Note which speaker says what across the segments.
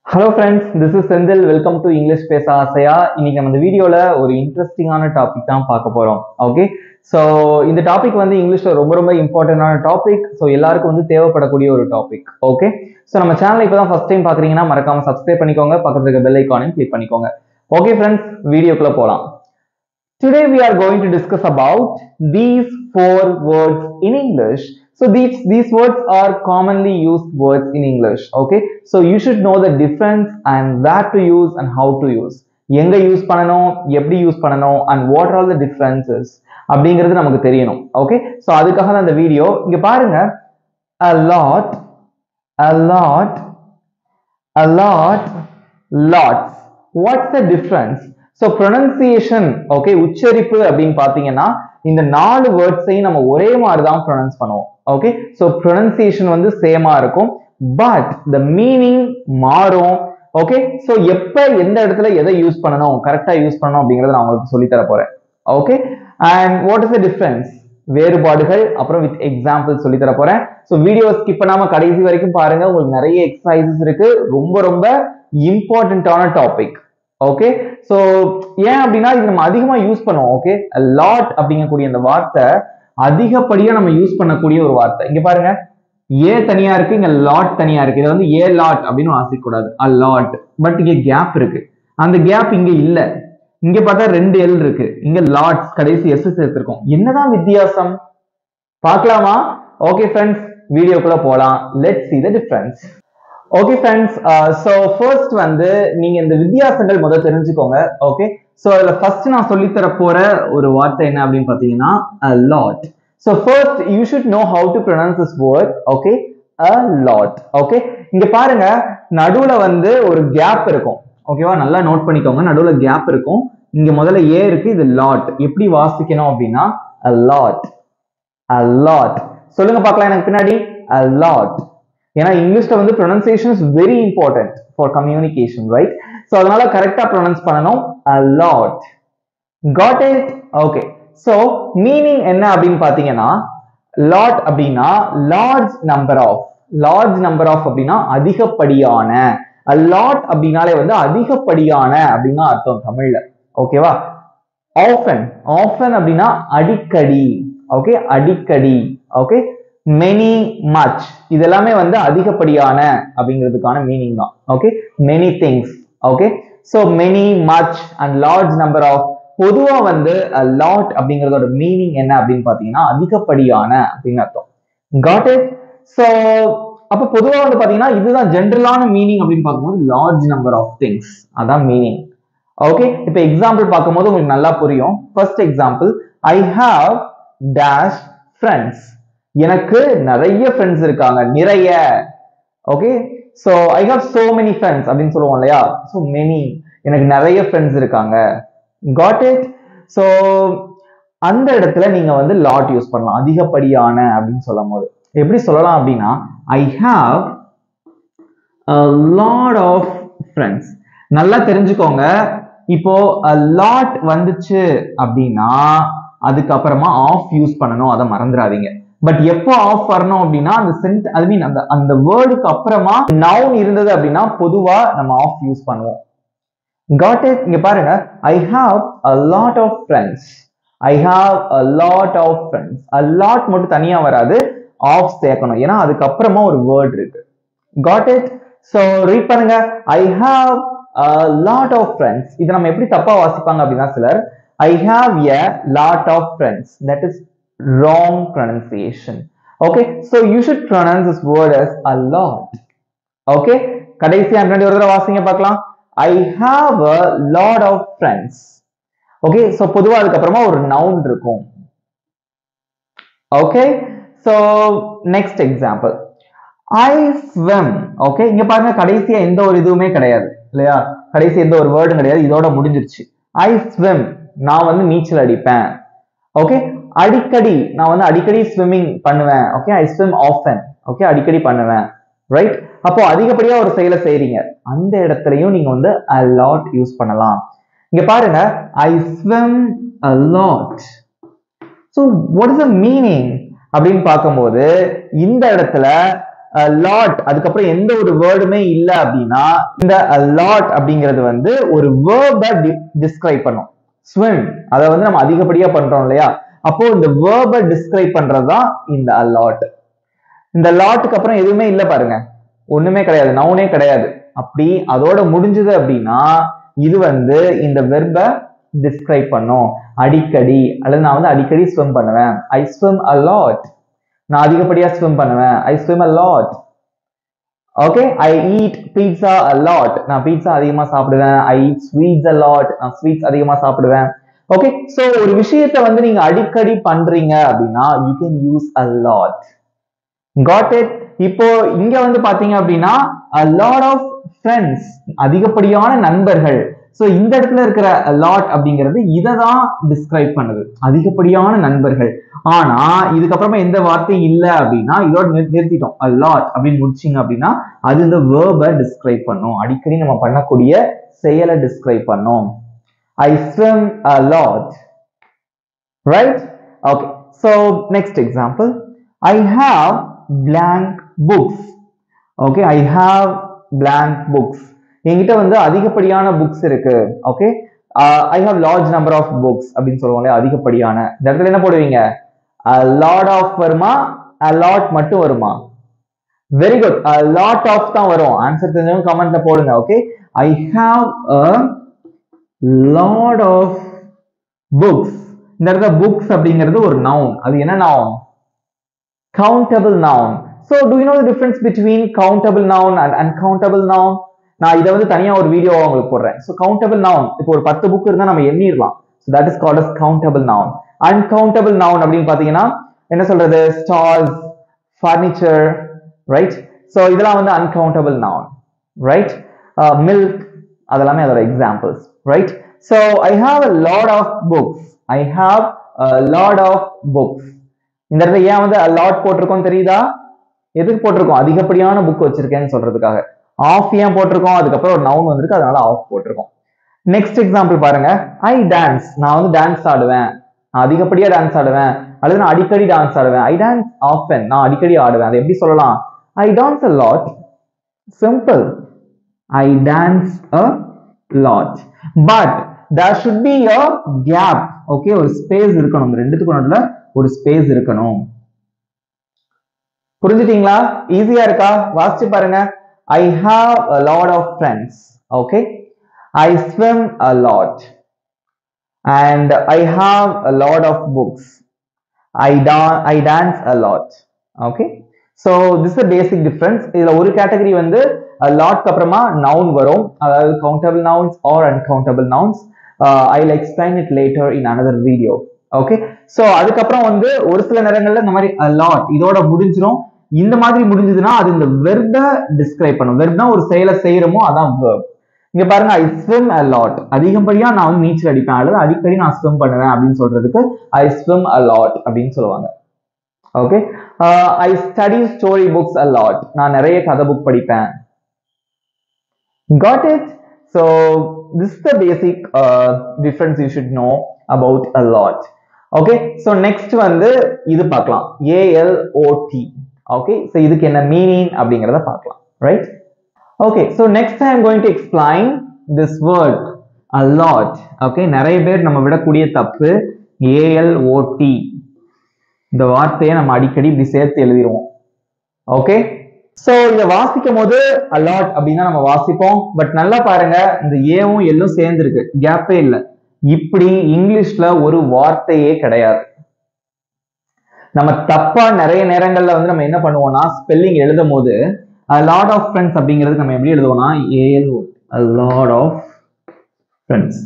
Speaker 1: Hello friends, this is Sendil. Welcome to English Pesa Asaya. இன்னைக்கு நம்ம இந்த வீடியோல ஒரு இன்ட்ரெஸ்டிங்கான டாபிக் தான் பார்க்க போறோம். ஓகே, ஸோ இந்த டாபிக் வந்து இங்கிலீஷ்ல ரொம்ப இம்பார்ட்டன்டான டாபிக். ஸோ எல்லாருக்கும் வந்து தேவைப்படக்கூடிய ஒரு டாபிக். ஓகே, ஸோ நம்ம சேனலை இப்போ தான் ஃபர்ஸ்ட் டைம் பார்க்குறீங்கன்னா மறக்காம சப்ஸ்கிரைப் பண்ணிக்கோங்க, பக்கத்துல இருக்க பெல் ஐக்கானையும் கிளிக் பண்ணிக்கோங்க. ஓகே ஃப்ரெண்ட்ஸ், வீடியோக்குள்ள போகலாம். Today we are going to discuss about these four words in English. So these words are commonly used words in English. Okay, so you should know the difference and where to use and how to use. எங்க use பண்ணணும், எப்படி use பண்ணணும், and what are all the differences அப்படிங்கிறது நமக்கு தெரியணும். Okay, so அதுக்காக தான் இந்த வீடியோ. இங்க பாருங்க, a lot, a lot, a lot, lots. What's the difference? So pronunciation, okay, உச்சரிப்பு அப்படின்னு பாத்தீங்கன்னா இந்த நாலு வேர்ட்ஸையும் நம்ம ஒரே மாதிரி தான் ப்ரொனன்ஸ் பண்ணுவோம். ஓகே, ஸோ ப்ரொனன்சியேஷன் வந்து சேமா இருக்கும், பட் த மீனிங் மாறும். ஓகே, ஸோ எப்ப எந்த இடத்துல எதை யூஸ் பண்ணணும், கரெக்டா யூஸ் பண்ணணும் அப்படிங்கறத நான் உங்களுக்கு சொல்லி தர போறேன். Okay, and what is the difference, வேறுபாடுகள், அப்புறம் வித் எக்ஸாம்பிள் சொல்லி தர போறேன். ஸோ வீடியோ ஸ்கிப் பண்ணாம கடைசி வரைக்கும் பாருங்க, உங்களுக்கு நிறைய எக்ஸசைசஸ் இருக்கு, ரொம்ப இம்பார்ட்டன்டான டாபிக். ஓகே, சோ ஏன் அப்படின்னா இது நம்ம அதிகமா யூஸ் பண்ணுவோம். ஓகே, லாட் அப்படிங்கக்கூடிய அந்த வார்த்தை அதிகப்படியா நம்ம யூஸ் பண்ணக்கூடிய ஒரு வார்த்தை. இங்க பாருங்க, ஏ தனியா இருக்கு, இங்க லாட் தனியா இருக்கு. இது வந்து ஏ லாட் அப்படின்னு வாசிக்கூடாது, அ லாட். பட் இங்க கேப் இருக்கு, அந்த கேப் இங்க இல்ல. இங்க பார்த்தா ரெண்டு எல் இருக்கு, இங்க லாட்ஸ் கடைசி எஸ் சேர்த்திருக்கோம். என்னதான் வித்தியாசம் பார்க்கலாமா? ஓகே ஃப்ரெண்ட்ஸ், வீடியோக்குள்ள போலாம். Let's see the difference. Okay friends, so first வந்து நீங்க இந்த வித்தியாசங்கள் முதல் தெரிஞ்சுக்கோங்க. ஓகே, ஸோ அதில் ஃபர்ஸ்ட் நான் சொல்லித்தர போற ஒரு வார்த்தை என்ன அப்படின்னு பார்த்தீங்கன்னா a lot. So first you should know how to pronounce this word. Okay, a lot. Okay, இங்க பாருங்க, நடுவுல வந்து ஒரு கேப் இருக்கும். ஓகேவா, நல்லா நோட் பண்ணிக்கோங்க, நடுவுல கேப் இருக்கும். இங்க முதல்ல ஏ இருக்கு, இது லாட். எப்படி வாசிக்கணும் அப்படின்னா a lot, a lot. சொல்லுங்க பார்க்கலாம் எனக்கு பின்னாடி, a lot. ஏன்னா இங்கிலீஷ்ல வந்து pronunciation is very important for communication, right? So அதனால கரெக்டா ப்ரொனன்ஸ் பண்ணணும், a lot. Got it? Okay. So meaning என்ன அப்படின்னு பாத்தீங்கன்னா, lot அப்படின்னா large number of, large number of அப்படின்னா அதிகப்படியான. a lot அப்படின்னாலே வந்து அதிகப்படியான அப்படின்னா அர்த்தம் தமிழ்ல. ஓகேவா? often, often அப்படின்னா அடிக்கடி. ஓகே, அடிக்கடி. ஓகே, many, much, இதெல்லாமே வந்து அதிகப்படியான அப்படிங்கிறதுக்கான மீனிங் தான். Okay, many things. Okay, so many, much and large number of. பொதுவா வந்து a lot அப்படிங்கறதோட மீனிங் என்ன அப்படின்னு பாத்தீங்கன்னா அதிகப்படியான அப்படின்னு அர்த்தம். Got it? So அப்ப பொதுவா வந்து பாத்தீங்கன்னா இதுதான் ஜெனரலான மீனிங் அப்படின்னு பார்க்கும்போது large number of things, அதான் மீனிங். ஓகே, இப்ப எக்ஸாம்பிள் பார்க்கும்போது உங்களுக்கு நல்லா புரியும். First example, I have dash friends. எனக்கு நிறைய ஃப்ரெண்ட்ஸ் இருக்காங்க, நிறைய. Okay, so I have so many friends அப்படின்னு சொல்லுவோம் இல்லையா? சோ மெனி, எனக்கு நிறைய ஃப்ரெண்ட்ஸ் இருக்காங்க. Got it? சோ அந்த இடத்துல நீங்க வந்து லாட் யூஸ் பண்ணலாம், அதிகப்படியான அப்படின்னு சொல்லும் போது. எப்படி சொல்லலாம் அப்படின்னா, I have a lot of friends. நல்லா தெரிஞ்சுக்கோங்க, இப்போ a lot வந்துச்சு அப்படின்னா அதுக்கப்புறமா ஆஃப் யூஸ் பண்ணணும், அதை மறந்துடாதீங்க. பட் எப்போ ஆஃப் வரணும் அப்படின்னா அந்த வேர்டுக்கு அப்புறமா நவுன் இருந்தது அப்படின்னா பொதுவா நம்ம ஆஃப் யூஸ் பண்ணுவோம். Got it? இங்க பாருங்க, I have a lot of friends. I have a lot of friends. a lot மட்டும் தனியா வராது, ஆஃப் சேர்க்கணும், ஏன்னா அதுக்கப்புறமா ஒரு வேர்ட் இருக்கு. Got it? சோ ரீட் பண்ணுங்க, I have a lot of friends. இதை நம்ம எப்படி தப்பா வாசிப்பாங்க அப்படின்னா சிலர், I have a lot of friends. That is wrong pronunciation. Okay, so you should pronounce this word as a lot. Okay, கடைசியா முன்னாடி ஒரு தடவை வாசிங்க பார்க்கலாம், I have a lot of friends. Okay, so பொதுவா அதுக்கு அப்புறமா ஒரு noun இருக்கும். Okay, so next example, I swim. Okay, இங்க பாருங்க, கடைசியா எந்த ஒரு இதுவுமே கிடையாது இல்லையா, கடைசி எந்த ஒரு வேர்டும் கிடையாது, இதோட முடிஞ்சிருச்சு. I swim, நான் வந்து நீச்சல் அடிப்பேன். ஓகே, அடிக்கடி, நான் வந்து அடிக்கடி ஸ்விம்மிங் பண்ணுவேன். Okay, I swim often. Okay, அடிக்கடி பண்ணுவேன், ரைட்? அப்போ அதிகப்படியா ஒரு செயலை செய்றீங்க, அந்த இடத்துலயும் நீங்க வந்து a lot யூஸ் பண்ணலாம். இங்க பாருங்க, I swim a lot. So what is the meaning அப்படின்னு பார்க்கும்போது இந்த இடத்துல a lot அதுக்கப்புறம் எந்த ஒரு வேர்டுமே இல்ல அப்படின்னா இந்த a lot அப்படிங்கிறது வந்து ஒரு verb டிஸ்கிரைப் பண்ணும். swim அத வந்து நம்ம அதிகப்படியா பண்றோம் இல்லையா, அப்போ இந்த verb டிஸ்கிரைப் பண்றதுதான் இந்த a lot. இந்த லாட்டுக்கு அப்புறம் எதுவுமே இல்ல பாருங்க, ஒண்ணுமே கிடையாது, நவுனே கிடையாது. அப்படி அதோட முடிஞ்சது அப்படின்னா இது வந்து இந்த வெர்ப டிஸ்கிரைப் பண்ணும். அடிக்கடி, அல்லது நான் வந்து அடிக்கடி ஸ்விம் பண்ணுவேன், ஐ ஸ்விம் a lot. நான் அதிகப்படியா ஸ்விம் பண்ணுவேன், ஐ swim a lot. Okay, I eat pizza a lot. நான் பீட்சா அதிகமா சாப்பிடுவேன், I eat sweets a lot. நான் ஸ்வீட்ஸ் அதிகமா சாப்பிடுவேன். ஓகே, சோ ஒரு விஷயத்தை வந்து நீங்க அடிக்கடி பண்றீங்க அப்படின்னா you can use a lot. Got it? இப்போ இங்க வந்து பாத்தீங்க அப்படின்னா a lot of friends, அதிகப்படியான நண்பர்கள். சோ இந்த இடத்துல இருக்கிற a lot அப்படிங்கிறது இததான் டிஸ்கிரைப் பண்ணுது, அதிகப்படியான நண்பர்கள். ஆனா இதுக்கப்புறமா எந்த வார்த்தையும் இல்ல அப்படின்னா இதோட நிறுத்திட்டோம். a lot அப்படின்னு முடிச்சீங்க அப்படின்னா அது இந்த verb டிஸ்கிரைப் பண்ணும், அடிக்கடி நம்ம பண்ணக்கூடிய செயலை டிஸ்கிரைப் பண்ணும். I swim a lot, right? Okay, so next example, I have blank books. Okay, I have blank books. என்கிட்ட வந்து அதிகப்படியான புக்ஸ் இருக்கு. Okay, I have large number of books அப்படின்னு சொல்லுவாங்க, அதிகப்படியான. இந்த இடத்துல என்ன போடுவீங்க, a lot of வருமா, a lot மட்டும் வருமா? Very good, a lot of தான் வரும். ஆன்சர் தெரிஞ்சவங்க கமெண்ட்ல போடுங்க. Okay, I have a lot of books. இந்த இடத்துல books அப்படிங்கிறது ஒரு noun. அது என்ன noun? Countable noun. So do you know the difference between countable noun and uncountable noun? நான் இதை வந்து தனியா ஒரு வீடியோ உங்களுக்கு போடுறேன். So countable noun, இப்போ ஒரு 10 புக் இருந்தா நம்ம எண்ணிரலாம். So that is called as countable noun. Uncountable noun அப்படின்னு பாத்தீங்கன்னா என்ன சொல்றது, stars, furniture, right? So இதெல்லாம் வந்து uncountable noun, right? Milk, அதெல்லாமே அதோட examples, right? So I have a lot of books. I have a lot of books. இந்த இடத்துல ஏன் வந்து a lot போட்டிருக்கோம் தெரியுதா? எதுக்கு போட்டிருக்கோம்? அதிகப்படியான புக் வச்சிருக்கேன்னு சொல்றதுக்காக. ஆஃப் ஏன் போட்டிருக்கோம்? அதுக்கப்புறம் ஒரு நவுன் வந்திருக்கு, அதனால ஆஃப் போட்டிருக்கோம். நெக்ஸ்ட் எக்ஸாம்பிள் பாருங்க, ஐ டான்ஸ். நான் வந்து டான்ஸ் ஆடுவேன், நான் அதிகப்படியா டான்ஸ் ஆடுவேன், அல்லது நான் அடிக்கடி டான்ஸ் ஆடுவேன். ஐ டான்ஸ் ஆஃபன், நான் அடிக்கடி ஆடுவேன். அது எப்படி சொல்லலாம்? I dance a lot. Simple, I dance a lot. But there should be a gap. Okay, ஒரு ஸ்பேஸ் இருக்கணும், ரெண்டுத்துக்கு நடுவுல ஒரு ஸ்பேஸ் இருக்கணும். புரிஞ்சுட்டீங்களா? ஈஸியா இருக்கா? வாசிச்சு பாருங்க. I have a lot of friends. Okay, I swim a lot and I have a lot of books. I dance a lot. Okay, so this is a basic difference. இதுல ஒரு கேட்டகரி வந்து a lot க்கு அப்புறமா noun வரும், அதாவது countable nouns or uncountable nouns. I'll explain it later in another video. Okay, so அதுக்கப்புறம் வந்து ஒரு சில நேரங்கள்ல இந்த மாதிரி a lot இதோட முடிஞ்சிரும். இந்த மாதிரி முடிஞ்சதுன்னா அது இந்த வெர்ப டிஸ்கிரைப் பண்ணும். வெர்ப்னா ஒரு செயலை செய்யறோமோ அதான் வெர்ப். இங்க பாருங்க, ஐ ஸ்விம் a lot, அதிகப்படியா நான் வந்து நீச்சல் அடிப்பேன், அல்லது அடிக்கடி நான் ஸ்விம் பண்ணுவேன் அப்படின்னு சொல்றதுக்கு ஐ ஸ்விம் a lot அப்படின்னு சொல்லுவாங்க. Okay, I study story books a lot, நான் நிறைய கதை புக் படிப்பேன். Got it? So this is the basic difference you should know about a lot. Okay, so next வந்து இது பார்க்கலாம், ALOT. Okay, so இதுக்கு என்ன மீனிங் அப்படிங்கறத பார்க்கலாம், right? Okay, so next I am going to explain this word a lot. Okay, நிறைய பேர் நம்ம விடக்கூடிய தப்பு ALOT. இந்த வார்த்தையை நம்ம அடிக்கடி இப்படி சேர்த்து எழுதிடுவோம். ஓகே, சோ இத வாசிக்கும் போது a lot அப்படின்னா நம்ம வாசிப்போம். பட் நல்லா பாருங்க, இந்த ஏவும் எல்லும் சேர்ந்து இருக்கு, கேப்பே இல்லை. இப்படி இங்கிலீஷ்ல ஒரு வார்த்தையே கிடையாது. நம்ம தப்பா நிறைய நேரங்கள்ல வந்து நம்ம என்ன பண்ணுவோம்னா ஸ்பெல்லிங் எழுதும் போது a lot of friends அப்படிங்கிறது நம்ம எப்படி எழுதுவோம்னா ALO, a lot of friends.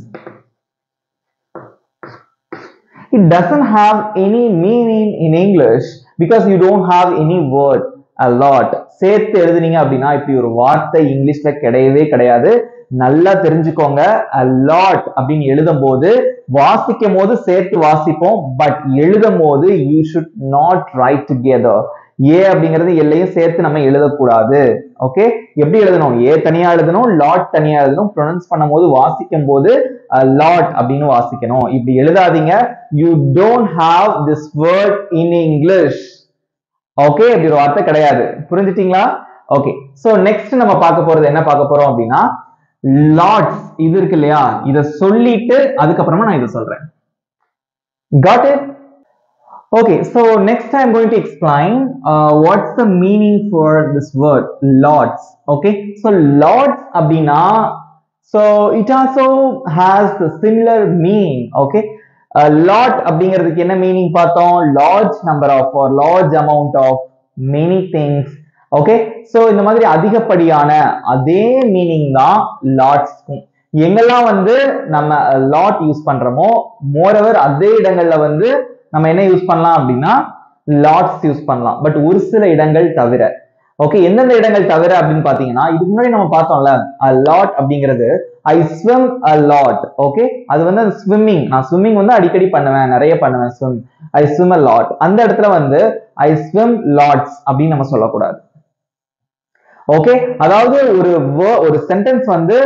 Speaker 1: It doesn't have any meaning in English because you don't have any word a lot. சேர்த்து எழுதுனீங்க அப்படின்னா இப்படி ஒரு வார்த்தை இங்கிலீஷ்ல கிடையவே கிடையாது. நல்லா தெரிஞ்சுக்கோங்க, a lot அப்படின்னு எழுதும் போது வாசிக்கும் போது சேர்த்து வாசிப்போம், பட் எழுதும் போது you should not write together. ஏ அப்படிங்கிறது எல்லையும் சேர்த்து நம்ம எழுதக்கூடாது. ஓகே, எப்படி எழுதணும்? ஏ தனியா எழுதணும், லாட் தனியா எழுதணும். ப்ரொனன்ஸ் பண்ணும் போது வாசிக்கும் போது லாட் அப்படின்னு வாசிக்கணும். இப்படி எழுதாதீங்க. You don't have this word in English. Okay, அப்படி ஒரு வார்த்தை கிடையாது. புரிஞ்சுட்டீங்களா? ஓகே, சோ நெக்ஸ்ட் நம்ம பார்க்க போறது என்ன பார்க்க போறோம் அப்படின்னா லார்ட்ஸ். இது இருக்கு இல்லையா, இத சொல்லிட்டு அதுக்கப்புறமா நான் இத சொல்றேன். Got it? Okay, so next I'm going to explain what's the meaning for this word lords. Okay, so lords abdina, so it also has a similar meaning. Okay, lord அப்படிங்கிறதுக்கு என்ன மீனிங் பார்த்தோம், large number of or large amount of many things. Okay, so இந்த மாதிரி அதிகப்படியான அதே meaning தான் லார்ட்ஸ்க்கும். எங்கெல்லாம் வந்து நம்ம லாட் யூஸ் பண்றோமோ மோரோவர் அதே இடங்கள்ல வந்து நம்ம என்ன யூஸ் பண்ணலாம் அப்படின்னா லாட்ஸ் யூஸ் பண்ணலாம், பட் ஒரு சில இடங்கள் தவிர. ஓகே, எந்தெந்த இடங்கள் தவிர அப்படின்னு பாத்தீங்கன்னா இதுக்கு முன்னாடி நம்ம பார்த்தோம்ல லாட் அப்படிங்கிறது ஐ ஸ்விம் அ லாட். ஓகே, அது வந்து ஸ்விம்மிங், நான் ஸ்விம்மிங் வந்து அடிக்கடி பண்ணுவேன், நிறைய பண்ணுவேன், swim, I swim a lot. அந்த இடத்துல வந்து ஐ ஸ்விம் லாட்ஸ் அப்படின்னு நம்ம சொல்லக்கூடாது. ஓகே, அதாவது ஒரு சென்டென்ஸ் வந்து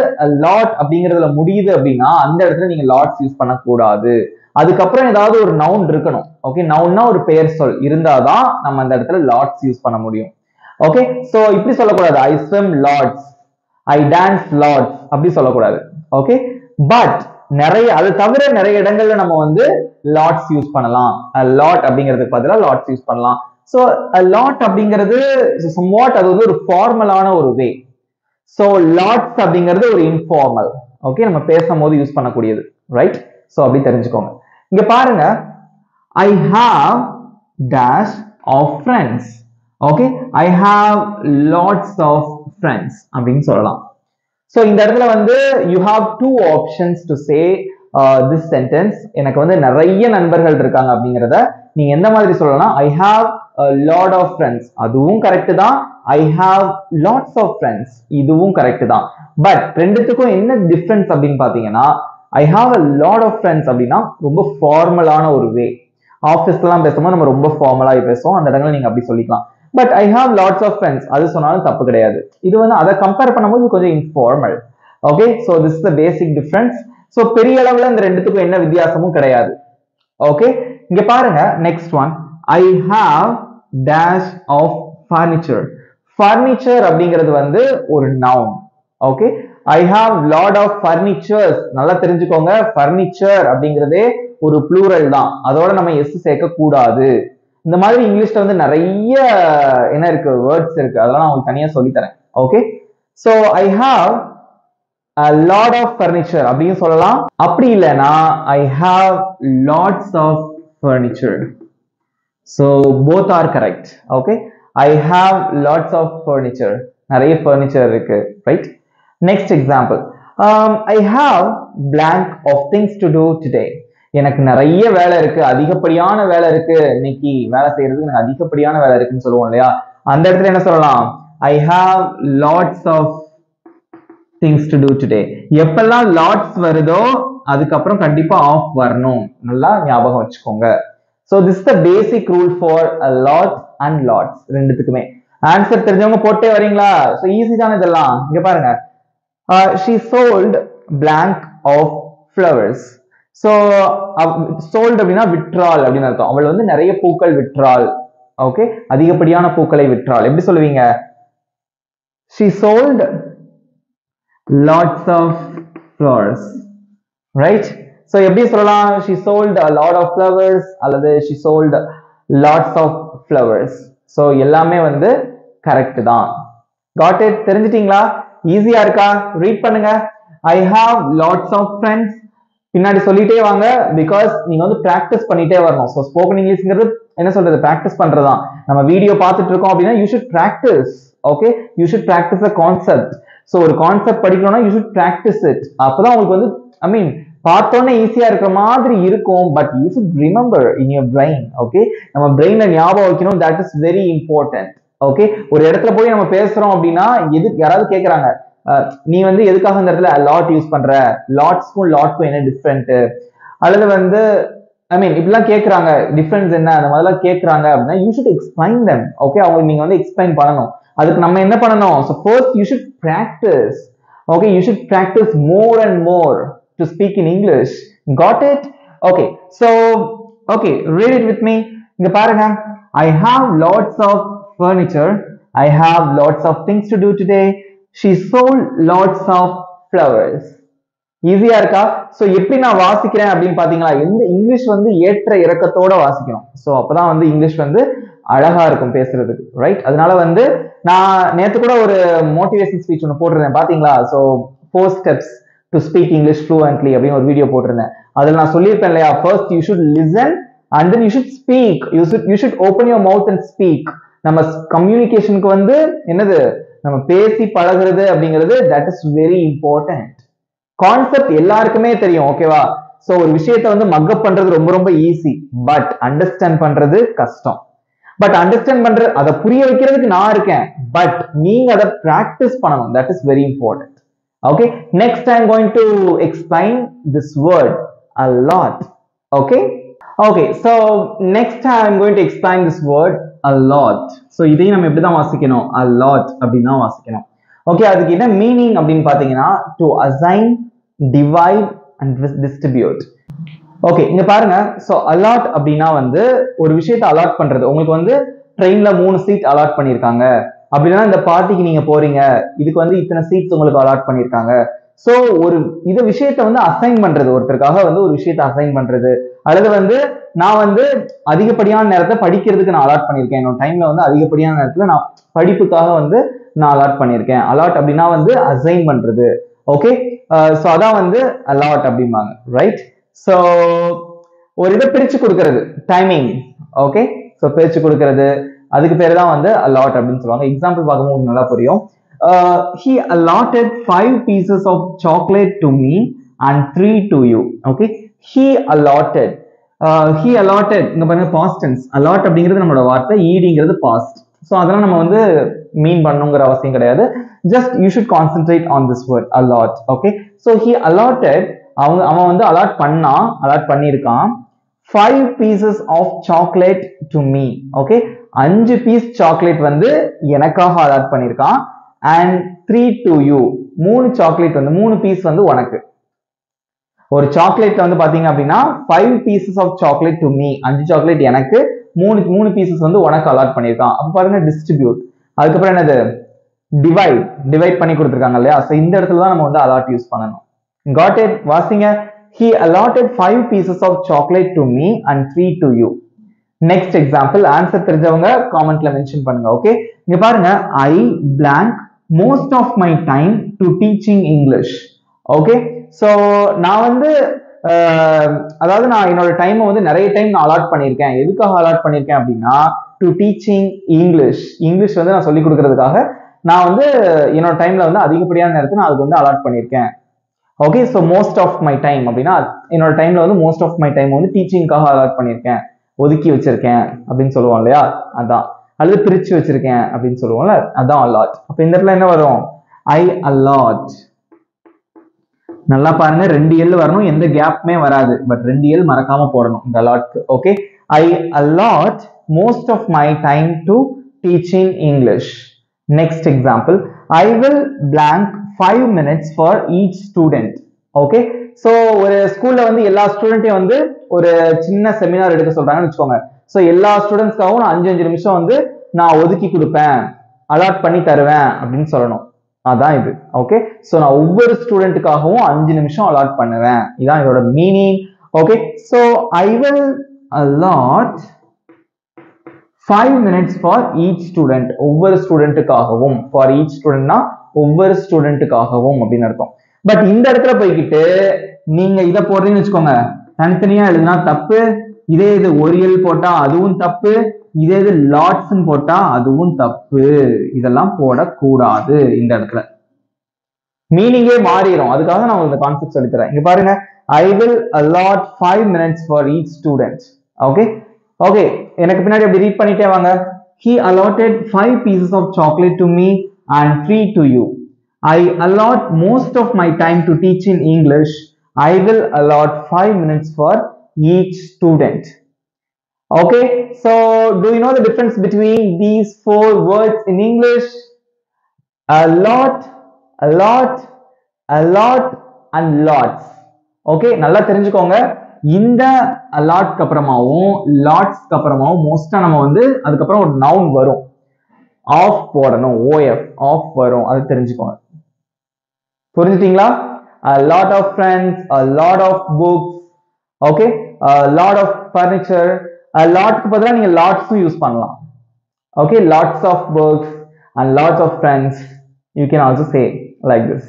Speaker 1: லாட் அப்படிங்கிறதுல முடியுது அப்படின்னா அந்த இடத்துல நீங்க லாட்ஸ் யூஸ் பண்ணக்கூடாது. அதுக்கப்புறம் ஏதாவது ஒரு நவுன் இருக்கணும். ஓகே, நவுன்னா ஒரு பெயர் சொல் இருந்தாதான் நம்ம அந்த இடத்துல லாட்ஸ் யூஸ் பண்ண முடியும். ஓகே, சோ இப்படி சொல்லக்கூடாது ஐ ஸ்விம் லாட்ஸ், ஐ டான்ஸ் லாட்ஸ் அப்படி சொல்லக்கூடாது. ஓகே, பட் நிறைய அது தவிர நிறைய இடங்கள்ல நம்ம வந்து லாட்ஸ் யூஸ் பண்ணலாம். லாட் அப்படிங்கிறதுக்கு பதிலா லாட்ஸ் யூஸ் பண்ணலாம். சோ லாட் அப்படிங்கிறது somewhat அது வந்து ஒரு ஃபார்மலான ஒரு வே. சோ லாட்ஸ் அப்படிங்கிறது ஒரு இன்ஃபார்மல். ஓகே, நம்ம பேசும்போது யூஸ் பண்ணக்கூடியது, ரைட்? சோ அப்படி தெரிஞ்சுக்கோங்க. இங்க பாருங்க, I have dash of friends. Okay, I have lots of friends அப்படின்னு சொல்லலாம். சோ இந்த இடத்துல வந்து you have two options to say this sentence. எனக்கு வந்து நிறைய நண்பர்கள் இருக்காங்க அப்படிங்கறத நீங்க எந்த மாதிரி சொல்லலாம், I have a lot of friends, அதுவும் கரெக்ட் தான். I have lots of friends, இதுவும் கரெக்ட் தான். பட் ரெண்டுத்துக்கும் என்ன டிஃபரன்ஸ் அப்படின்னு பாத்தீங்கன்னா I have a lot of friends அப்படின்னா ரொம்ப ஃபார்மலான ஒரு வே. ஆஃபீஸ்லாம் பேசும்போது நம்ம ரொம்ப ஃபார்மலா பேசுவோம், அந்த இடத்துல நீங்க அப்படி சொல்லிக்கலாம். But I have lots of friends அது சொன்னாலும் தப்பு கிடையாது. இது வந்து அதை கம்பேர் பண்ணும்போது கொஞ்சம் informal. Okay, so this is the basic difference. So பெரிய அளவுல இந்த ரெண்டுத்துக்கும் என்ன வித்தியாசமும் கிடையாது. ஓகே, இங்க பாருங்க next one, I have dash of furniture. Furniture அப்படிங்கிறது வந்து ஒரு noun. Okay, I have lot of furnitures. நல்லா தெரிஞ்சுக்கோங்க, ஃபர்னிச்சர் அப்படிங்கிறதே ஒரு ப்ளூரல் தான், அதோட நம்ம எஸ் சேர்க்க கூடாது. இந்த மாதிரி இங்கிலீஷ்ல வந்து நிறைய என்ன இருக்கு, வேர்ட்ஸ் இருக்கு, அதெல்லாம் நான் உங்களுக்கு தனியா சொல்லி தரேன். Okay, so I have a lot of furniture அப்படின்னு சொல்லலாம். அப்படி இல்லைன்னா I have lots of furniture. So both are correct. Okay, I have lots of furniture. நிறைய furniture இருக்கு, right? Next example, I have blank of things to do today. எனக்கு நிறைய வேலை இருக்கு, அதிகப்படியான வேலை இருக்கு, இன்னைக்கு வேலை செய்யறதுக்கு எனக்கு அதிகப்படியான வேலை இருக்குன்னு சொல்லுவோம் இல்லையா, அந்த இடத்துல என்ன சொல்லலாம், I have lots of things to do today. எப்பெல்லாம் lots வருதோ அதுக்கப்புறம் கண்டிப்பா off வரணும், நல்லா ஞாபகம் வச்சுக்கோங்க. So this is the basic rule for a lot and lots ரெண்டுத்துக்குமே. ஆன்சர் தெரிஞ்சவங்க போட்டே வரீங்களா? So ஈஸி தான் இதெல்லாம். இங்க பாருங்க, she sold blank of flowers. So sold அப்படின்னா விற்றாள் அப்படின்னு அர்த்தம். அவள் வந்து நிறைய பூக்கள் விற்றாள். ஓகே, அதிகப்படியான பூக்களை விற்றாள். எப்படி சொல்லுவீங்க? She sold lots of flowers, right? So எப்படி சொல்லலாம், she sold a lot of flowers அல்லது she sold lots of flowers. So எல்லாமே வந்து கரெக்ட் தான். Got it? தெரிஞ்சிட்டீங்களா? ஈஸியா இருக்கா? ரீட் பண்ணுங்க. I have lots of friends. பின்னாடி சொல்லிட்டே வாங்க, பிகாஸ் நீங்க வந்து பிராக்டிஸ் பண்ணிட்டே வரணும். ஸோ ஸ்போக்கன் இங்கிலீஷ்ங்கிறது என்ன சொல்றது, பிராக்டிஸ் பண்றதுதான். நம்ம வீடியோ பார்த்துட்டு இருக்கோம் அப்படின்னா you should practice. Okay, you should practice a concept. So ஒரு கான்செப்ட் படிக்கணும்னா யூ ஷுட் பிராக்டிஸ் இட். அப்பதான் உங்களுக்கு வந்து ஐ மீன் பார்த்தோன்னே ஈஸியா இருக்கிற மாதிரி இருக்கும், but you should remember in your brain. Okay, நம்ம பிரெயின்ல ஞாபகம் வைக்கணும், that is very important. Okay, ஒரு இடத்துல போய் நம்ம பேசுறோம் அப்படின்னா யாராவது கேட்கறாங்க, நீ வந்து எதுக்காக இந்த இடத்துல லாட் யூஸ் பண்ற, லாட்ஸ்க்கும் லாட்க்கும் என்ன டிஃபரெண்ட், அல்லது வந்து ஐ மீன் இப்படிலாம் கேட்கறாங்க, டிஃபரன்ஸ் என்ன, அந்த மாதிரிலாம் கேட்கறாங்க அப்படின்னா you should explain them. Okay, அவங்களுக்கு நீங்க வந்து எக்ஸ்பிளைன் பண்ணணும். அதுக்கு நம்ம என்ன பண்ணணும், so first you should practice. Okay, you should practice more and more to speak in English. Got it? Okay, so okay, read it with me. இங்க பாருங்க, I have lots of furniture. I have lots of things to do today. She sold lots of flowers. ஈஸியா இருக்கா? So எப்படி நான் வாசிக்கிறேன் அப்படின்னு பாத்தீங்களா? எந்த இங்கிலீஷ் வந்து ஏற்ற இறக்கத்தோட வாசிக்கணும். சோ அப்பதான் வந்து இங்கிலீஷ் வந்து அழகா இருக்கும் பேசுறதுக்கு, ரைட்? அதனால வந்து நான் நேத்து கூட ஒரு மோட்டிவேஷன் ஸ்பீச் ஒன்று போட்டிருந்தேன் பாத்தீங்களா? So 4 steps to speak English fluently அப்படின்னு ஒரு வீடியோ போட்டிருந்தேன். அதுல நான் சொல்லியிருப்பேன் இல்லையா, first you should listen and then you should speak. You should open your mouth and speak. நம்ம கம்யூனிகேஷனுக்கு வந்து என்னது, நம்ம பேசி பழகுறது அப்படிங்கிறது that is very important. Concept எல்லாருக்குமே தெரியும், ஓகேவா? சோ ஒரு விஷயத்தை வந்து மக்கப் பண்றது ரொம்ப ரொம்ப ஈஸி, பட் அண்டர்ஸ்டாண்ட் பண்றது கஷ்டம். பட் அண்டர்ஸ்டாண்ட் பண்றது, அதை புரிய வைக்கிறதுக்கு நான் இருக்கேன், பட் நீங்க அதை பிராக்டிஸ் பண்ணணும். That is very important. Okay, next I am going to explain this word a lot. Okay, okay, so next I am going to explain this word a lot. So இதையும் நம்ம எப்படி தான் வாசிக்கணும், a lot அப்படின்னு தான் வாசிக்கணும். Okay, அதுக்கு என்ன மீனிங் அப்படின்னு பாத்தீங்கன்னா to assign, divide and distribute. Okay, இங்க பாருங்க. சோ அலாட் அப்படின்னா வந்து ஒரு விஷயத்தை அலாட் பண்றது. உங்களுக்கு வந்து ட்ரெயின்ல 3 சீட் அலாட் பண்ணிருக்காங்க அப்படின்னா, இந்த பார்ட்டிக்கு நீங்க போறீங்க, இதுக்கு வந்து இத்தனை சீட்ஸ் உங்களுக்கு அலாட் பண்ணிருக்காங்க. சோ ஒரு இது விஷயத்தை வந்து அசைன் பண்றது, ஒருத்தருக்காக வந்து ஒரு விஷயத்தை அசைன் பண்றது. அல்லது வந்து நான் வந்து அதிகப்படியான நேரத்தை படிக்கிறதுக்கு நான் அலாட் பண்ணிருக்கேன், என்னோட டைம்ல வந்து அதிகப்படியான நேரத்துல நான் படிப்புக்காக வந்து நான் அலாட் பண்ணிருக்கேன். அலாட் அப்படின்னா வந்து அசைன் பண்றது. ஓகே, சோ அதான் வந்து அலாட் அப்படிம்பாங்க, ரைட்? சோ ஒரு இதை பிரிச்சு கொடுக்கறது, டைமிங். ஓகே, சோ பிரிச்சு கொடுக்கறது, அதுக்கு பேரு தான் வந்து அலாட் அப்படின்னு சொல்லுவாங்க. எக்ஸாம்பிள் பார்க்கும்போது நல்லா புரியும். He allotted 5 pieces of chocolate to me and 3 to you. Okay, he allotted. He allotted, இங்க பாருங்க past tense. allot அப்படிங்கிறது நம்மளோட வார்த்தை, ஈடிங்கிறது past. சோ அதெல்லாம் நம்ம வந்து மீன் பண்ணுங்கிற அவசியம் கிடையாது. Just you should concentrate on this word allot. Okay, so he allotted, அவன் வந்து அலாட் பண்ணியிருக்கான் 5 pieces of chocolate to me. Okay, 5 piece chocolate வந்து எனக்காக அலாட் பண்ணியிருக்கான். and 3 to you, 3 சாக்லேட் வந்து 3 பீஸ் வந்து உனக்கு. ஒரு சாக்லேட்ல வந்து பாத்தீங்க அப்படின்னா 5 pieces of chocolate to me, 5 chocolate எனக்கு, 3 பீசஸ் வந்து உனக்கு அலாட் பண்ணியிருக்கான். அப்ப பாருங்க டிஸ்ட்ரிபியூட். அதுக்கப்புறம் என்னது, டிவைட் பண்ணி கொடுத்துருக்காங்க இல்லையா? சோ இந்த இடத்துல தான் நம்ம வந்து அலாட் யூஸ் பண்ணணும். got it? வாசிங்க. he allotted 5 pieces of chocolate to me and 3 to you. next example, answer தெரிஞ்சவங்க காமெண்ட்ல மென்ஷன் பண்ணுங்க. ஓகே, இங்க பாருங்க, I blank most of my time to teaching English. Okay, so நான் வந்து அதாவது நான் என்னோட டைமை வந்து நிறைய டைம் நான் அலாட் பண்ணியிருக்கேன். எதுக்காக அலாட் பண்ணியிருக்கேன் அப்படின்னா டு டீச்சிங் இங்கிலீஷ். இங்கிலீஷ் வந்து நான் சொல்லி கொடுக்கறதுக்காக நான் வந்து என்னோட டைம்ல வந்து அதிகப்படியான நேரத்தை நான் அதுக்கு வந்து அலாட் பண்ணியிருக்கேன். Okay, so most of my time அப்படின்னா என்னோட டைம்ல வந்து மோஸ்ட் ஆஃப் மை டைம் வந்து டீச்சிங்காக அலாட் பண்ணியிருக்கேன், ஒதுக்கி வச்சிருக்கேன் அப்படின்னு சொல்லுவோம் இல்லையா, அதான். அல்லது பிரிச்சு வச்சிருக்கேன் அப்படின்னு சொல்லுவோம்ல, அதான் அலாட். அப்ப இந்த இடத்துல என்ன வரும், ஐ அலாட். நல்லா பாருங்க, 2 எல் வரணும், எந்த கேப்புமே வராது, பட் 2 எல் மறக்காம போடணும் இந்த அலாட்க்கு. Okay, I allot most of my time to teaching English. Next example, I will blank 5 minutes for each student. Okay, so ஒரு ஸ்கூல்ல வந்து எல்லா ஸ்டூடெண்ட்டையும் வந்து ஒரு சின்ன செமினார் எடுக்க சொல்றாங்கன்னு வச்சுக்கோங்க. சோ எல்லா ஸ்டூடெண்ட்ஸ்க்காகவும் நான் 5 நிமிஷம் வந்து நான் ஒதுக்கி கொடுப்பேன், அலாட் பண்ணி தருவேன் அப்படின்னு சொல்லணும். அதான் இது. ஓகே, சோ நான் ஒவ்வொரு ஸ்டூடெண்ட்டுக்காகவும் 5 நிமிஷம் அலாட் பண்ணுவேன், இதான் இதோட meaning. Okay, so I will allot 5 minutes for each student. ஒவ்வொரு ஸ்டூடெண்ட்டுக்காகவும், ஃபார் ஈச் ஸ்டூடெண்ட்னா ஒவ்வொரு ஸ்டூடெண்ட்டுக்காகவும் அப்படின்னு அர்த்தம். பட் இந்த இடத்துல போய்கிட்டு நீங்க இதை போடுறீங்கன்னு வச்சுக்கோங்க, தனித்தனியா எழுதுனா தப்பு, இதே இது ஒரு எல் போட்டா அதுவும் தப்பு, இதே இது லாட்ஸ் போட்டா அதுவும் தப்பு. இதெல்லாம் போடக்கூடாது. இந்த இடத்துல மீனிங்கே மாறிடும். அதுக்காக நான் இந்த கான்செப்ட் சொல்லித்தரேன். இங்க பாருங்க, I will allot 5 minutes for each student. Okay, okay, எனக்கு பின்னாடி அப்படி ரீட் பண்ணிட்டே வாங்க. He allotted 5 pieces of chocolate to me and 3 to you. I allot most of my time to teach in English. I will allot 5 minutes for each student. Okay, so do you know the difference between these 4 words in English? Allot, allot, allot and lots. Okay, நல்லா தெரிஞ்சுக்கோங்க. இந்த லாட்க்கு அப்புறமாவும் லாட்ஸ்க்கு அப்புறமாவும் மோஸ்டா நம்ம வந்து அதுக்கப்புறம் ஒரு noun வரும், of போடணும், ஓஎஃப் ஆஃப் வரும், அது தெரிஞ்சுக்கோங்க. புரிஞ்சுட்டீங்களா? a lot of friends, a lot of books, okay, a lot of furniture. a lotக்கு பதிலா நீங்க lots யூஸ் பண்ணலாம். okay, lots of books and lots of friends, you can also say like this.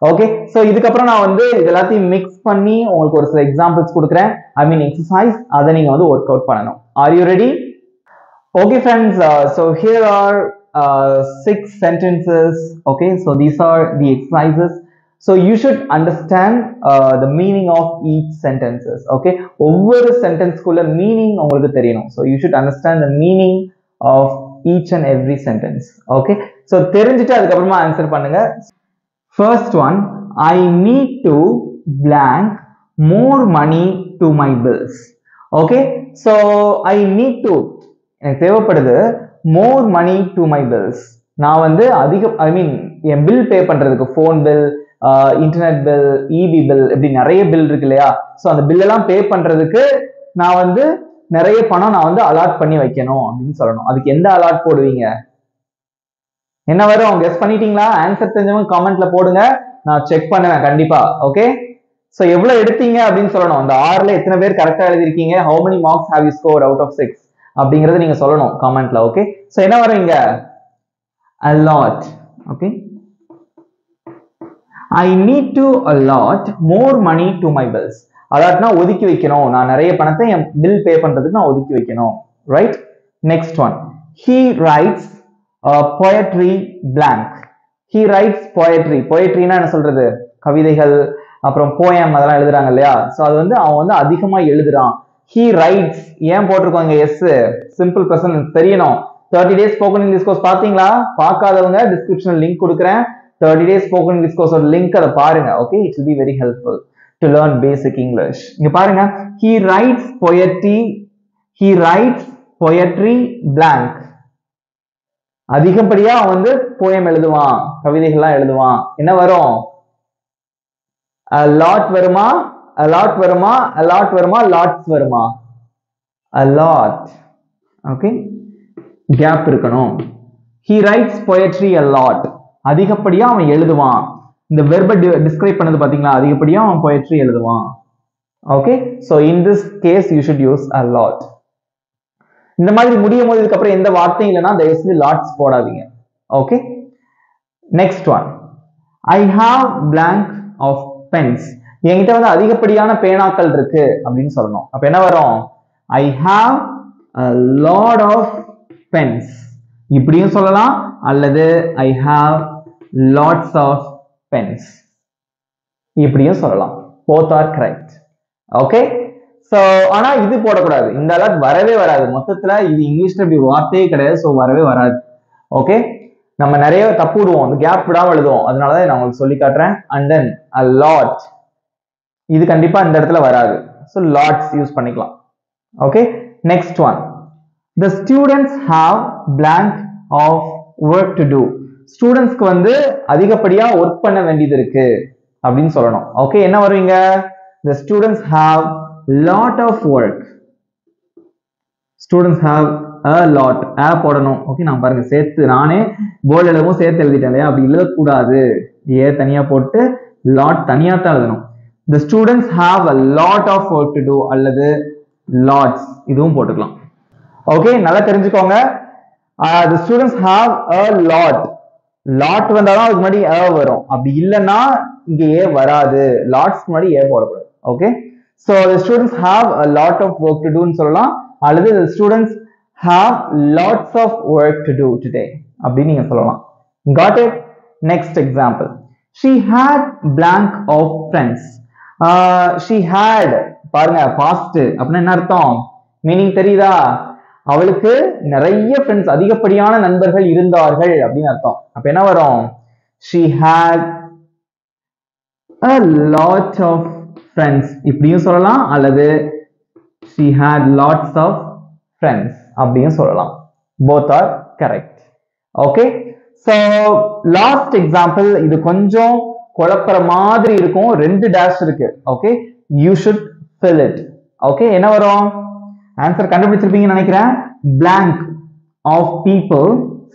Speaker 1: okay, so இதுக்கு அப்புறம் நான் வந்து இதெல்லாத்தையும் mix பண்ணி உங்களுக்கு ஒரு சில எக்ஸாம்பிள்ஸ் கொடுக்கிறேன், I mean exercise, அதை நீங்க வந்து work out பண்ணணும். are you ready? okay friends, so here are 6 sentences. okay, so these are the exercises. so you should understand the meaning of each sentences. okay, ஒவ்வொரு sentence குள்ள meaning உங்களுக்கு தெரியணும். so you should understand the meaning of each and every sentence. okay, so தெரிஞ்சிட்டு அதுக்கு அப்புறமா answer பண்ணுங்க. first one, I need to blank more money to my bills. okay, so I need to, எனக்கு தேவைப்படுது more money to my bills. நான் வந்து அதிக ஐ மீன் என் bill pay பண்றதுக்கு phone bill, internet bill, EB bill, இப்படி நிறைய பில் இருக்கு இல்லையா, ஸோ அந்த பில் எல்லாம் பே பண்றதுக்கு நான் வந்து நிறைய பணம் நான் வந்து அலாட் பண்ணி வைக்கணும் அப்படின்னு சொல்லணும். அதுக்கு எந்த அலாட் போடுவீங்க? என்ன வரும்? கெஸ் பண்ணிட்டீங்களா? ஆன்சர் தெரிஞ்சவங்க கமெண்ட்ல போடுங்க, நான் செக் பண்ணுவேன் கண்டிப்பா. ஓகே, ஸோ எவ்வளவு எடுத்தீங்க அப்படின்னு சொல்லணும். அந்த 6ல எத்தனை பேர் கரெக்டா எழுதிருக்கீங்க? how many marks have you scored out of 6 அப்படிங்கறத நீங்க சொல்லணும் கமெண்ட்ல. ஓகே, ஸோ என்ன வரும் இங்க? allot. Okay, I need to allot more money to my bills. allotனா ஒதுக்கி வைக்கணும், நான் நிறைய பணத்தை என் பில் பே பண்றதுக்கு நான் ஒதுக்கி வைக்கணும். Right, next one, he writes poetry blank. he writes poetry. poetryனா என்ன சொல்றது? கவிதைகள், அப்புறம் போயம் அதெல்லாம் எழுதுறாங்க இல்லையா, சோ அது வந்து அவன் வந்து அதிகமா எழுதுறான். he writes ஏன் போட்டிருக்கோங்க? எஸ், சிம்பிள் பிரசன்ட் தெரியணும். 30 days spoken English course பாத்தீங்களா? பார்க்காதவங்க டிஸ்கிரிப்ஷன்ல லிங்க் கொடுக்கிறேன், 30 days spoken English course ஓட லிங்க் அதை பாருங்க. Okay, it will be very helpful to learn basic English. இங்க பாருங்க, he writes poetry blank. அதிகப்படியா அவன் வந்து போயம் எழுதுவான், கவிதைகள்லாம் எழுதுவான். என்ன வரும்? allot வருமா? allot வருமா? allot வருமா? lots வருமா? allot. ஓகே, கேப் இருக்கணும். he writes poetry a lot. அதிகப்படியா அவன் எழுதுவான். இந்த வெர்பை டிஸ்கிரைப் பண்ணது பாத்தீங்களா? அதிகப்படியா அவன் poetry எழுதுவான். Okay, so in this case you should use a lot. இந்த மாதிரி முடியும் போது இதுக்கு அப்புறம் எந்த வார்த்தையும் இல்லைன்னா தயவு செஞ்சு lots போடாதீங்க. Okay, next one, I have blank of pens. என்கிட்ட வந்து அதிகப்படியான பேனாக்கள் இருக்கு அப்படின்னு சொல்லணும். அப்ப என்ன வரும்? I have a lot of pens. இப்படியும் சொல்லலாம், அல்லது I have lots of pens இப்படியும் சொல்லலாம். both are correct. Okay, so ஆனா இது போடக்கூடாது, இந்த அலர்ட் வரவே வராது. மொத்தத்துல இது இங்கிலீஷ்ல இப்படி வார்த்தையே கிடையாது, சோ வரவே வராது. ஓகே, நம்ம நிறைய தப்பு விடுவோம், இந்த கேப் விடாம எழுதுவோம், அதனாலதான் நான் உங்களுக்கு சொல்லி காட்டுறேன். and then a lot, இது கண்டிப்பா இந்த இடத்துல வராது, so lots யூஸ் பண்ணிக்கலாம். Okay, next one, the students have blank of work to do. ஸ்டூடெண்ட்ஸ்க்கு வந்து அதிகப்படியா ஒர்க் பண்ண வேண்டியது இருக்கு அப்படின்னு சொல்லணும். ஓகே, என்ன வருவீங்க? the students have lot of work. students have a lot, a போடணும். ஓகே, நான் பாருங்க சேர்த்து நானே போர்டு எழுதவும் சேர்த்து எழுதிட்டேன் இல்லையா, அப்படி எழுதக்கூடாது, ஏ தனியா போட்டு lot தனியா தான் எழுதணும். the students have a lot of work to do அல்லது lots இதுவும் போட்டுக்கலாம். ஓகே, நல்லா தெரிஞ்சுக்கோங்க. the students have a lot. lot வந்தாலும் அதுக்கு முன்னாடி a வரும், அப்படி இல்லைன்னா இங்க ஏ வராது, lots முன்னாடி ஏ போடக்கூடாது. Okay, so the students have a lot of work to do ன்னு சொல்லலாம், அல்லது the students have lots of work to do today அப்படி நீங்க சொல்லலாம். got it? next example, she had blank of friends. she had பாருங்க past அப்படின்னா என்ன அர்த்தம்? மீனிங் தெரியுதா? அவளுக்கு நிறைய ஃப்ரெண்ட்ஸ், அதிகப்படியான நண்பர்கள் இருந்தார்கள் அப்படின்னு அர்த்தம். அப்ப என்ன வரும்? she had a lot of friends இப்படியும் சொல்லலாம், அல்லது she had lots of friends அப்படியும் சொல்லலாம். both are correct. okay, so last example, இது கொஞ்சம் குழப்பற மாதிரி இருக்கும், 2 dash இருக்கு. okay, you should fill it. Okay, என்ன வரும்? ஆன்சர் கண்டுபிடிச்சிருப்பீங்கன்னு நினைக்கிறேன். blank of people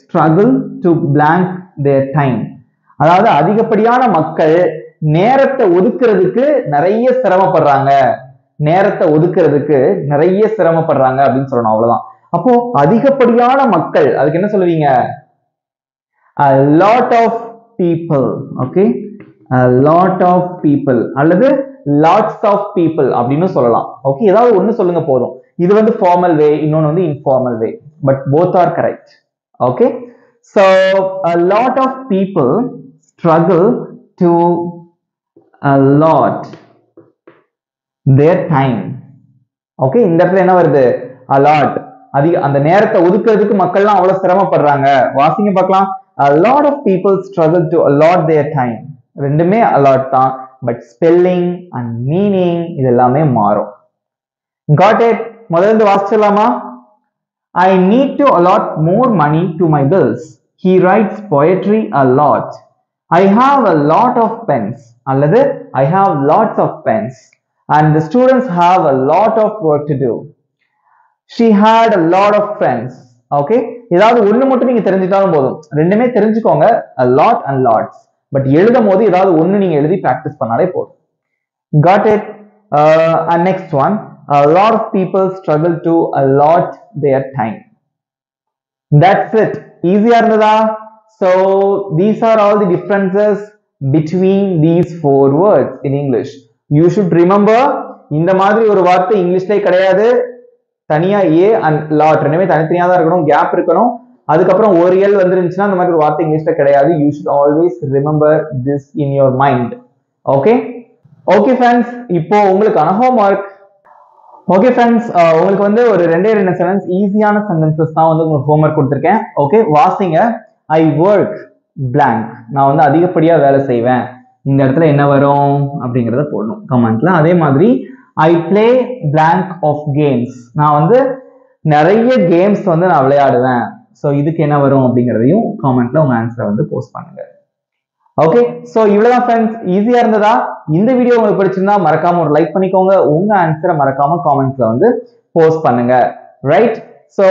Speaker 1: struggle to blank their time. அதாவது அதிகப்படியான மக்கள் நேரத்தை ஒதுக்குறதுக்கு நிறைய சிரமப்படுறாங்க, நேரத்தை ஒதுக்குறதுக்கு நிறைய சிரமப்படுறாங்க அப்படின்னு சொல்லணும். அவ்வளவுதான். அப்போ அதிகப்படியான மக்கள், அதுக்கு என்ன சொல்லுவீங்க? a lot of people. Okay, a lot of people அல்லது lots of people அப்படின்னு சொல்லலாம். ஓகே, ஏதாவது ஒண்ணு சொல்லுங்க போதும். இது வந்து ஃபார்மல் வே, இன்னொன்னு வந்து informal way, but both are correct. Okay, so a lot of people struggle to allot their time. Okay, இந்த இடத்துல என்ன வருது? allot. அந்த நேரத்தை ஒதுக்குறதுக்கு மக்கள்லாம் அவ்வளவு சிரமப்படுறாங்க. வாசிங்க பார்க்கலாம். a lot of people struggle to allot their time. ரெண்டுமே allot தான், பட் ஸ்பெல்லிங் அண்ட் மீனிங் இது எல்லாமே மாறும். got it? முதல்ல இருந்து வாசிச்சலாமா? I need to allot more money to my bills. He writes poetry a lot. I have a lot of pens. அல்லது I have lots of pens. And the students have a lot of work to do. She had a lot of friends. Okay, ஏதாவது ஒண்ணு மட்டும் நீங்க தெரிஞ்சுட்டாலும் போதும். ரெண்டுமே தெரிஞ்சுக்கோங்க, a lot and lots. But எழுதும் போது ஏதாவது ஒண்ணு நீங்க எழுதி பிராக்டிஸ் பண்ணாலே போதும். got it? And next one, a lot of people struggle to allot their time. That's it. Easy இருந்ததா? So these are all the differences between these four words in English. You should remember, இந்த மாதிரி ஒரு வார்த்தை இங்கிலீஷ்லயே கிடையாது. தனியா a and lot ரெண்டுமே தனித்தனியா தான் இருக்கணும், கேப் இருக்கணும். அதுக்கப்புறம் ஒரு எல் வந்துருந்துச்சுன்னா அந்த மாதிரி ஒரு வார்த்தை இங்கிலீஷ்ல கிடையாது. You should always remember this in your mind. Okay? Okay friends, இப்போ உங்களுக்கான homework. Okay friends, உங்களுக்கு வந்து ஒரு ரெண்டு சென்டென்ஸ், ஈஸியான சென்டென்சஸ் தான் வந்து உங்களுக்கு ஹோம்வொர்க் கொடுத்துருக்கேன். ஓகே, வாசிங்க. I work blank. நான் வந்து அதிகப்படியா வேலை செய்வேன். இந்த இடத்துல என்ன வரும் அப்படிங்கறத போடணும் கமெண்ட்ல. அதே மாதிரி I play blank of games. நான் வந்து நிறைய கேம்ஸ் வந்து நான் விளையாடுவேன். ஸோ இதுக்கு என்ன வரும் அப்படிங்கிறதையும் காமெண்ட்ல உங்க ஆன்சரை வந்து போஸ்ட் பண்ணுங்க. ஓகே, ஸோ இவ்வளவுதான் ஃப்ரெண்ட்ஸ். ஈஸியா இருந்ததா? இந்த வீடியோ உங்களுக்கு பிடிச்சிருந்தா மறக்காம ஒரு லைக் பண்ணிக்கோங்க. உங்க ஆன்சரை மறக்காம காமெண்ட்ஸ்ல வந்து போஸ்ட் பண்ணுங்க. ரைட்? ஸோ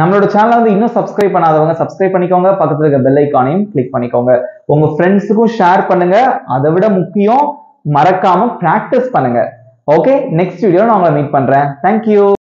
Speaker 1: நம்மளோட சேனலை வந்து இன்னும் சப்ஸ்கிரைப் பண்ணாதவங்க சப்ஸ்கிரைப் பண்ணிக்கோங்க. பக்கத்துல இருக்க பெல் ஐக்கானையும் கிளிக் பண்ணிக்கோங்க. உங்க ஃப்ரெண்ட்ஸுக்கும் ஷேர் பண்ணுங்க. அதை விட முக்கியம், மறக்காம பிராக்டிஸ் பண்ணுங்க. ஓகே, நெக்ஸ்ட் வீடியோ நான் உங்களை மீட் பண்றேன். தேங்க்யூ.